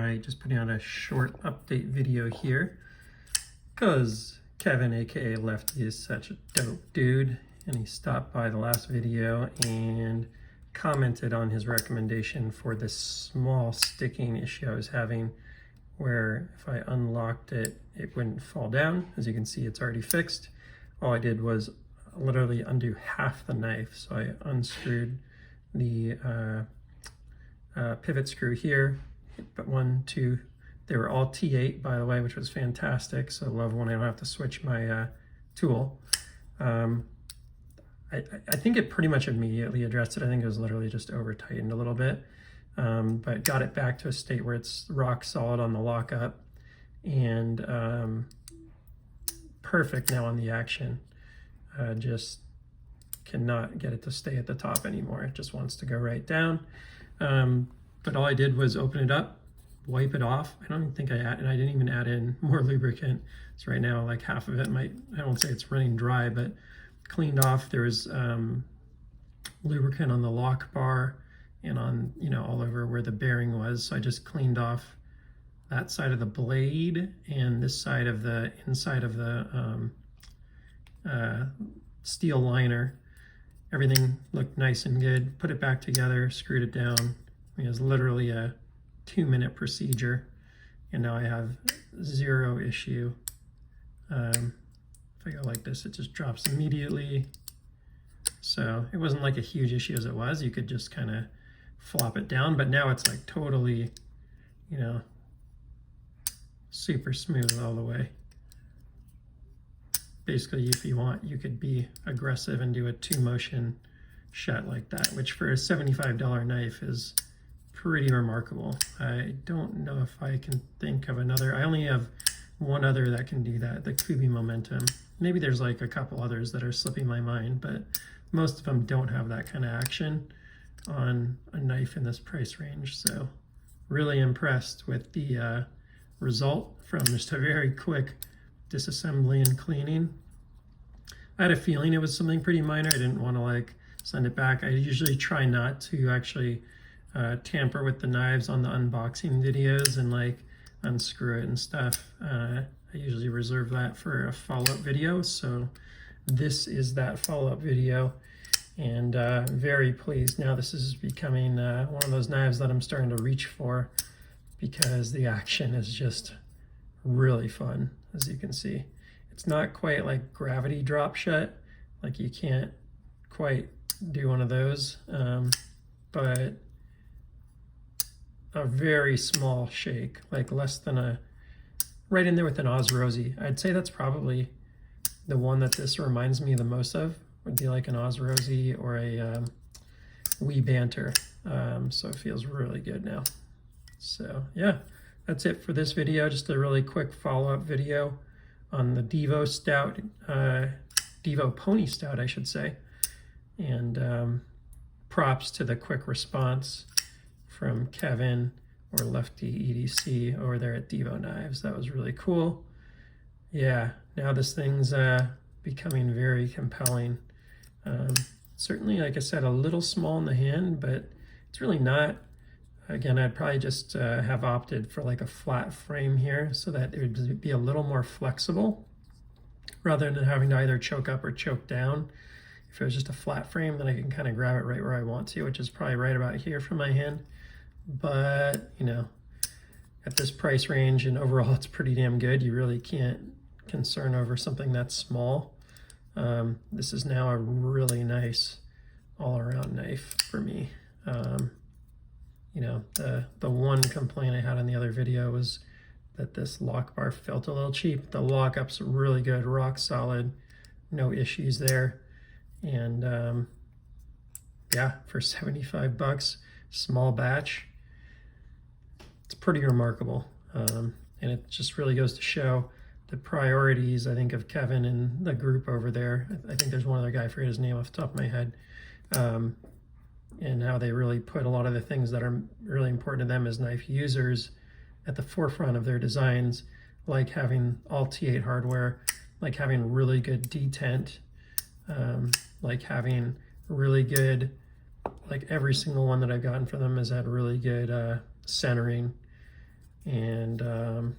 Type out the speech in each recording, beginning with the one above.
right, just putting out a short update video here because Kevin, aka Lefty, is such a dope dude, and he stopped by the last video and commented on his recommendation for this small sticking issue I was having, where if I unlocked it, it wouldn't fall down. As you can see, it's already fixed. All I did was literally undo half the knife. So I unscrewed the pivot screw here, but 1, 2, they were all T8, by the way, which was fantastic. So I love when I don't have to switch my tool. I think it pretty much immediately addressed it. I think it was literally just over tightened a little bit, but got it back to a state where it's rock solid on the lockup and perfect now on the action. Just cannot get it to stay at the top anymore. It just wants to go right down. But all I did was open it up, wipe it off. I don't even think and I didn't even add in more lubricant. So right now, like half of it I won't say it's running dry, but cleaned off. There was lubricant on the lock bar and on, all over where the bearing was. So I just cleaned off that side of the blade and this side of the inside of the steel liner. Everything looked nice and good. Put it back together, screwed it down. It was literally a 2-minute procedure, and now I have zero issue. If I go like this, it just drops immediately. So it wasn't like a huge issue as it was. You could just kind of flop it down, but now it's like totally, super smooth all the way. Basically, if you want, you could be aggressive and do a 2-motion shut like that, which for a $75 knife is pretty remarkable. I don't know if I can think of another. I only have one other that can do that, the Kubi Momentum. Maybe there's like a couple others that are slipping my mind, but most of them don't have that kind of action on a knife in this price range. So really impressed with the result from just a very quick disassembly and cleaning. I had a feeling it was something pretty minor. I didn't want to send it back. I usually try not to actually tamper with the knives on the unboxing videos and unscrew it and stuff. I usually reserve that for a follow-up video. So this is that follow-up video, and very pleased. Now this is becoming one of those knives that I'm starting to reach for because the action is just really fun. As you can see, it's not quite like gravity drop shut, like you can't quite do one of those, but a very small shake, like less than right in there with an Oz Rosie. I'd say that's probably the one that this reminds me the most of, would be like an Oz Rosie or a Wee Banter. So it feels really good now. So yeah, that's it for this video. Just a really quick follow-up video on the Divo Stout, Divo Pony Stout, I should say. And props to the quick response from Kevin or Lefty EDC over there at Divo Knives. That was really cool. Yeah, now this thing's becoming very compelling. Certainly, like I said, a little small in the hand, but it's really not. Again, I'd probably just have opted for like a flat frame here so that it would be a little more flexible rather than having to either choke up or choke down. If it was just a flat frame, then I can kind of grab it right where I want to, which is probably right about here from my hand. But, at this price range and overall, it's pretty damn good. You really can't concern over something that's small. This is now a really nice all-around knife for me. The one complaint I had on the other video was that this lock bar felt a little cheap. The lockup's really good, rock solid, no issues there. And yeah, for 75 bucks, small batch, it's pretty remarkable. And it just really goes to show the priorities, I think, of Kevin and the group over there. I think there's one other guy, I forget his name off the top of my head. And how they really put a lot of the things that are really important to them as knife users at the forefront of their designs, like having all T8 hardware, like having really good detent, like having really good, like every single one that I've gotten from them has had really good centering. And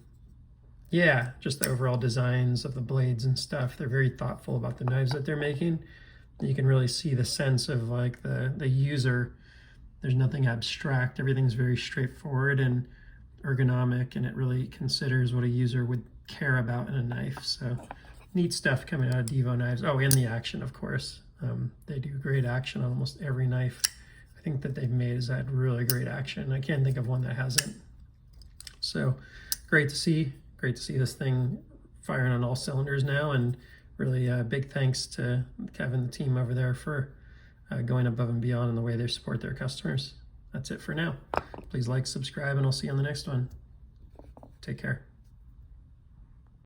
yeah, just the overall designs of the blades and stuff. They're very thoughtful about the knives that they're making. You can really see the sense of like the user. There's nothing abstract. Everything's very straightforward and ergonomic, and it really considers what a user would care about in a knife. So neat stuff coming out of Divo knives. Oh, and the action, of course. They do great action on almost every knife I think that they've made has had really great action. I can't think of one that hasn't. So great to see this thing firing on all cylinders now, and really big thanks to Kevin and the team over there for going above and beyond in the way they support their customers. That's it for now. Please like, subscribe, and I'll see you on the next one. Take care.